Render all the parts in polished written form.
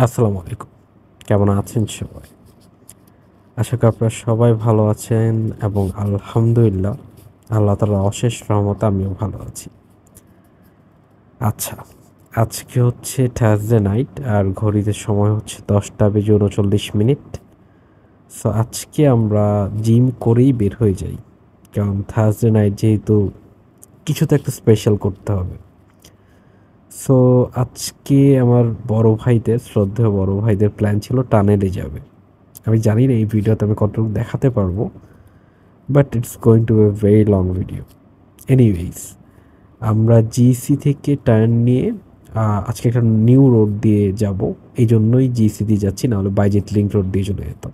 আসসালামু আলাইকুম। কেমন আছেন সবাই? আশা করি আপনারা সবাই ভালো আছেন এবং আলহামদুলিল্লাহ আল্লাহ তাআলার অশেষ রহমতে আমিও ভালো আছি। আচ্ছা, আজকে হচ্ছে থার্সডে নাইট আর ঘড়িতে সময় হচ্ছে 10টা বেজে 39 মিনিট। সো আজকে আমরা জিম করেই বের হয়ে যাই। কারণ থার্সডে নাইট যেহেতু কিছু তো একটা স্পেশাল করতে হবে। সো আজকে আমার বড় ভাইদের, শ্রদ্ধেয় বড় ভাইদের প্ল্যান ছিল টানেলে যাবে। আমি জানি না এই ভিডিওতে আমি কতটুকু দেখাতে পারবো, but it's going to be very long video. Anyways, আমরা জিসি থেকে টার্ন নিয়ে আজকে একটা নিউ রোড দিয়ে যাব। এই জন্যই জিসি দিয়ে যাচ্ছি, নাহলে বাইজেট লিঙ্ক রোড দিয়ে চলে যেতাম।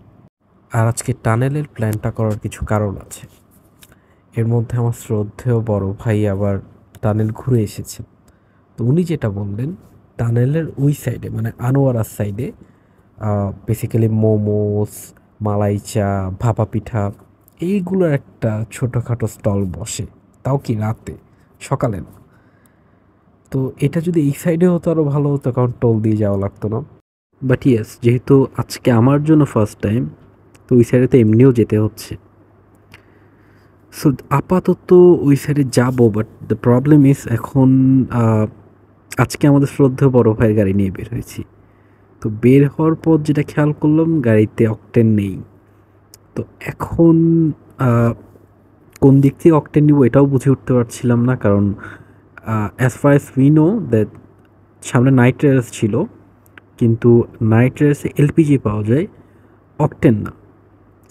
আর আজকে টানেলের প্ল্যানটা করার কিছু কারণ আছে। এর মধ্যে আমার শ্রদ্ধেয় বড় ভাই আবার টানেল ঘুরে এসেছেন। তো উনি যেটা বললেন, টানেলের ওই সাইডে মানে আনোয়ারার সাইডে বেসিক্যালি মোমোস, মালাই চা, ভাপা পিঠা এইগুলোর একটা ছোটোখাটো স্টল বসে। তাও কি রাতে, সকালে না। তো এটা যদি এই সাইডে হতো আরও ভালো হতো, কারণ টোল দিয়ে যাওয়া লাগতো না। বাট ইয়েস, যেহেতু আজকে আমার জন্য ফার্স্ট টাইম, তো ওই সাইডে তো এমনিও যেতে হচ্ছে। সো আপাতত ওই সাইডে যাবো, বাট দ্য প্রবলেম ইজ এখন আজকে আমাদের শ্রদ্ধেয় বড় ভাইয়ের গাড়ি নিয়ে বের হয়েছি। তো বের হওয়ার পর যেটা খেয়াল করলাম, গাড়িতে অকটেন নেই। তো এখন কোন দিক থেকে অকটেন নিব এটাও বুঝে উঠতে পারছিলাম না, কারণ as far as we know that সামনে নাইট রাইডার্স ছিল, কিন্তু নাইট রাইডার্সে এলপিজি পাওয়া যায়, অকটেন না।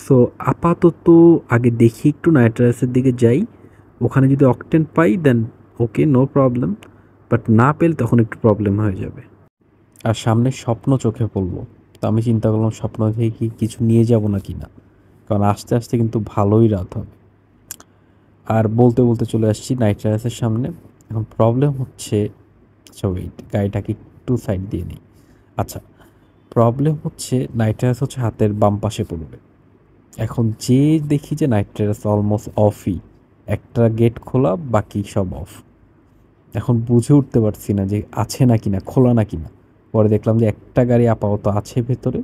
সো আপাতত আগে দেখি একটু নাইট রাইডার্সের দিকে যাই, ওখানে যদি অকটেন পাই then okay, no problem, but না পেলে তখন একটু প্রবলেম হয়ে যাবে। আর সামনে স্বপ্ন চোখে পড়লো, তো আমি চিন্তা করলাম স্বপ্ন থেকে কি কিছু নিয়ে যাব না কি না, কারণ আস্তে আস্তে কিন্তু ভালোই রাত হবে। আর বলতে বলতে চলে আসছি নাইট রাইডার্সের সামনে। এখন প্রবলেম হচ্ছে, আচ্ছা ওয়েট, গাড়িটাকে একটু সাইড দিয়ে নিই। আচ্ছা, প্রবলেম হচ্ছে নাইট রাইডার্স হচ্ছে হাতের বাম পাশে পড়বে। এখন যে দেখি যে নাইট রাইডার্স অলমোস্ট অফই, একটা গেট খোলা, বাকি সব অফ। এখন বুঝে উঠতে পারছি না যে আছে না কিনা, খোলা না কিনা। পরে দেখলাম যে একটা গাড়ি আপাতত আছে ভেতরে,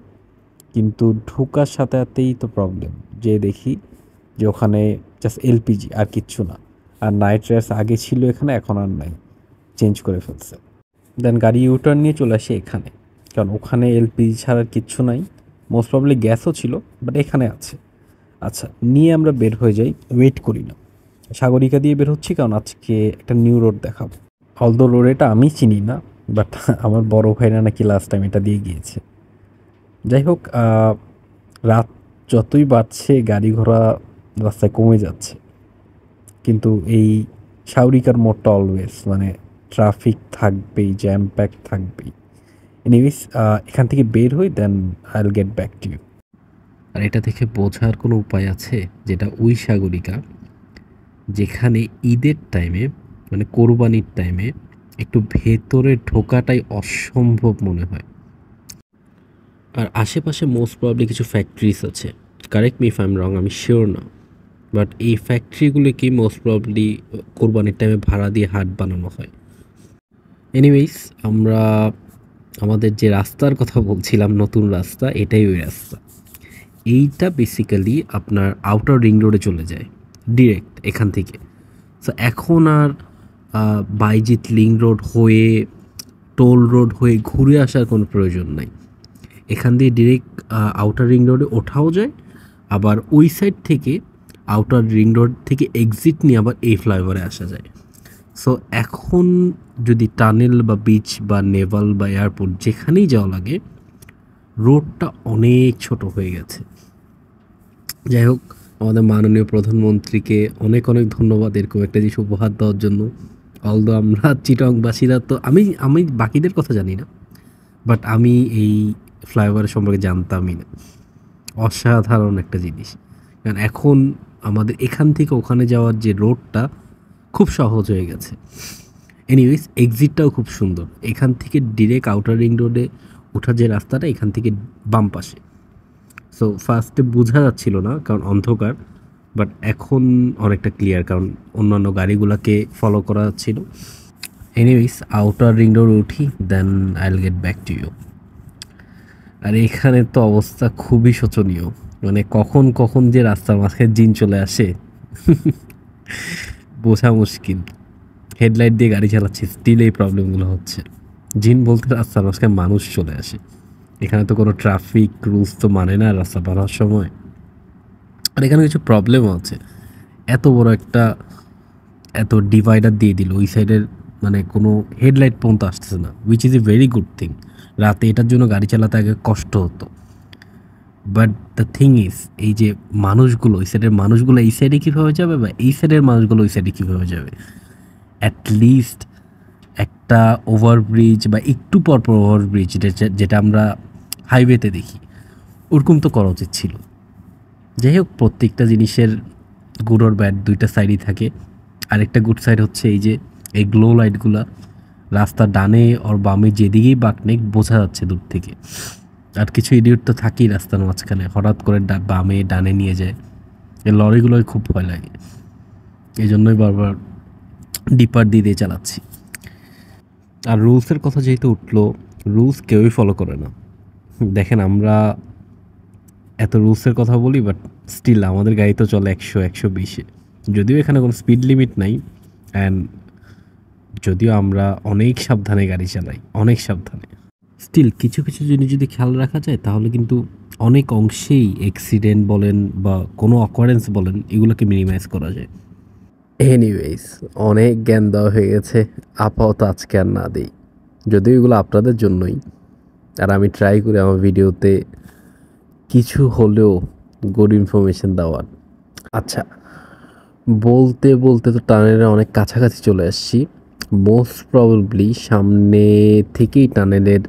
কিন্তু ঢোকার সাথে সাথেই তো প্রবলেম, যে দেখি যে ওখানে জাস্ট এলপিজি আর কিচ্ছু না। আর নাইট রাইডার্স আগে ছিল এখানে, এখন আর নাই, চেঞ্জ করে ফেলছে। দেন গাড়ি ইউটার্ন নিয়ে চলে আসি এখানে, কারণ ওখানে এলপিজি ছাড়া আর কিচ্ছু নাই। মোস্ট প্রবলি গ্যাসও ছিল, বাট এখানে আছে। আচ্ছা, নিয়ে আমরা বের হয়ে যাই, ওয়েট করি না, সাগরিকা দিয়ে বের হচ্ছি, কারণ আজকে একটা নিউ রোড দেখাবো। অলদো রোড এটা আমি চিনি না, বাট আমার বড় ভাইরা নাকি লাস্ট টাইম এটা দিয়ে গিয়েছে। যাই হোক, রাত যতই বাড়ছে গাড়ি ঘোড়া রাস্তায় কমে যাচ্ছে, কিন্তু এই সাগরিকার মোড়টা অলওয়েজ মানে ট্রাফিক থাকবেই, জ্যাম প্যাক থাকবেই। এনিওয়েজ, এখান থেকে বের হই, then I will get back to you. আর এটা দেখে বোঝার কোনো উপায় আছে, যেটা ওই সাগরিকা যেখানে ঈদের টাইমে মানে কোরবানির টাইমে একটু ভেতরে ঢোকাটাই অসম্ভব মনে হয়। আর আশেপাশে মোস্ট প্রবলি কিছু ফ্যাক্টরিজ আছে, correct me if I am রং, আমি শিওর না, বাট এই ফ্যাক্টরিগুলোকেই মোস্ট প্রবলি কোরবানির টাইমে ভাড়া দিয়ে হাট বানানো হয়। এনিওয়েজ, আমরা আমাদের যে রাস্তার কথা বলছিলাম, নতুন রাস্তা, এটাই ওই রাস্তা। এইটা বেসিক্যালি আপনার আউটার রিং রোডে চলে যায় ডিরেক্ট এখান থেকে। সো এখন আর বাইজিৎ লিং রোড হয়ে, টোল রোড হয়ে ঘুরে আসার কোনো প্রয়োজন নাই। এখান দিয়ে ডিরেক্ট আউটার রিং রোডে ওঠাও যায়, আবার ওই সাইড থেকে আউটার রিং রোড থেকে এক্সিট নিয়ে আবার এই ফ্লাইওভারে আসা যায়। সো এখন যদি টানেল বা বিচ বা নেভাল বা এয়ারপোর্ট যেখানেই যাওয়া লাগে, রোডটা অনেক ছোট হয়ে গেছে। যাই হোক, আমাদের মাননীয় প্রধানমন্ত্রীকে অনেক অনেক ধন্যবাদ এরকম একটা জিনিস উপহার দেওয়ার জন্য। অলদো আমরা চিটংবাসীরা, তো আমি আমি বাকিদের কথা জানি না, বাট আমি এই ফ্লাইওভার সম্পর্কে জানতামই না। অসাধারণ একটা জিনিস, কারণ এখন আমাদের এখান থেকে ওখানে যাওয়ার যে রোডটা খুব সহজ হয়ে গেছে। এনিওয়েজ, এক্সিটটাও খুব সুন্দর, এখান থেকে ডিরেক্ট আউটার রিং রোডে ওঠার যে রাস্তাটা এখান থেকে বাম পাশে। সো ফার্স্টে বোঝা যাচ্ছিল না কারণ অন্ধকার, বাট এখন অনেকটা ক্লিয়ার, কারণ অন্যান্য গাড়িগুলোকে ফলো করা যাচ্ছিল। এনিওয়েজ, আউটার রিং রোড উঠি, then I will get back to you. আর এখানে তো অবস্থা খুবই শোচনীয়, মানে কখন কখন যে রাস্তার মাঝখানে জিন চলে আসে বোঝা মুশকিল। হেডলাইট দিয়ে গাড়ি চালাচ্ছি, স্টিল এই প্রবলেমগুলো হচ্ছে। জিন বলতে রাস্তার মাঝখানে মানুষ চলে আসে। এখানে তো কোনো ট্রাফিক রুলস তো মানে না রাস্তা পার হওয়ার সময়। আর এখানে কিছু প্রবলেমও আছে। এত বড় একটা এত ডিভাইডার দিয়ে দিল ওই সাইডের, মানে কোনো হেডলাইট পর্যন্ত আসতেছে না, which is a very good thing. রাতে এটার জন্য গাড়ি চালাতে আগে কষ্ট হতো। বাট দ্য থিং ইজ, এই যে মানুষগুলো ওই সাইডের মানুষগুলো এই সাইডে কীভাবে যাবে, বা এই সাইডের মানুষগুলো ওই সাইডে কীভাবে যাবে, অ্যাটলিস্ট একটা ওভারব্রিজ বা একটু পরপর ওভারব্রিজ যেটা আমরা হাইওয়েতে দেখি, ওরকম তো করা উচিত ছিল। যাই হোক, প্রত্যেকটা জিনিসের গুড আর ব্যাড দুইটা সাইডই থাকে। আরেকটা গুড সাইড হচ্ছে এই যে এই গ্লো লাইটগুলা রাস্তার ডানে ওর বামে যেদিকেই বাঁক নেই বোঝা যাচ্ছে দূর থেকে। আর কিছু ইডিয়ট তো থাকেই রাস্তার মাঝখানে, হঠাৎ করে বামে ডানে নিয়ে যায়। এই লরিগুলোই খুব ভয় লাগে, এই জন্যই বারবার ডিপার দিয়ে দিয়ে চালাচ্ছি। আর রুলসের কথা যেহেতু উঠলো, রুলস কেউই ফলো করে না। দেখেন, আমরা এত রুলসের কথা বলি, বাট স্টিল আমাদের গাড়ি তো চলে 100-120-এ, যদিও এখানে কোনো স্পিড লিমিট নাই। অ্যান্ড যদিও আমরা অনেক সাবধানে গাড়ি চালাই, অনেক সাবধানে, স্টিল কিছু কিছু জিনিস যদি খেয়াল রাখা যায় তাহলে কিন্তু অনেক অংশেই অ্যাক্সিডেন্ট বলেন বা কোনো অকারেন্স বলেন, এগুলোকে মিনিমাইজ করা যায়। এনিওয়েজ, অনেক জ্ঞান দেওয়া হয়ে গেছে, আপাতত আজকে আর না দিই, যদিও এগুলো আপনাদের জন্যই। আর আমি ট্রাই করি আমার ভিডিওতে কিছু হলেও গুড ইনফরমেশন দেওয়ার। আচ্ছা, বলতে বলতে তো টানেলের অনেক কাছাকাছি চলে আসছি। মোস্ট প্রবাবলি সামনে থেকেই টানেলের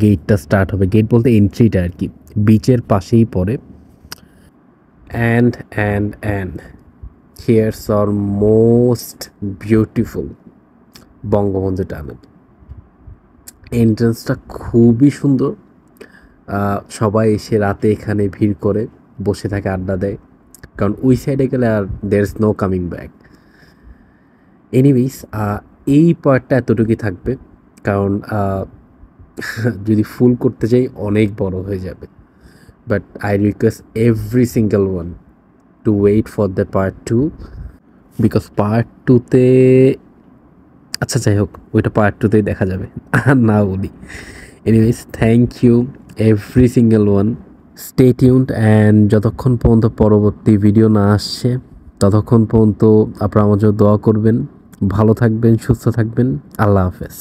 গেটটা স্টার্ট হবে। গেট বলতে এন্ট্রিটা আর কি, বিচের পাশেই পড়ে। And here's our most beautiful Bangabandhu tunnel. এন্ট্রান্সটা খুবই সুন্দর। সবাই এসে রাতে এখানে ভিড় করে বসে থাকে, আড্ডা দেয়, কারণ ওই সাইডে গেলে আর there is no coming back. Anyways, এই পার্টটা এতটুকুই থাকবে, কারণ যদি ফুল করতে চাই অনেক বড় হয়ে যাবে। But I request every single one to wait for the part 2, because part 2-তে, আচ্ছা যাই হোক, ওইটা পার্ট 2-তেই দেখা যাবে, আর না বলি। Anyways, thank you every single one, stay tuned. And যতক্ষণ পর্যন্ত পরবর্তী ভিডিও না আসছে ততক্ষণ পর্যন্ত আপনারা আমার জন্য দোয়া করবেন। ভালো থাকবেন, সুস্থ থাকবেন। আল্লাহ হাফেজ।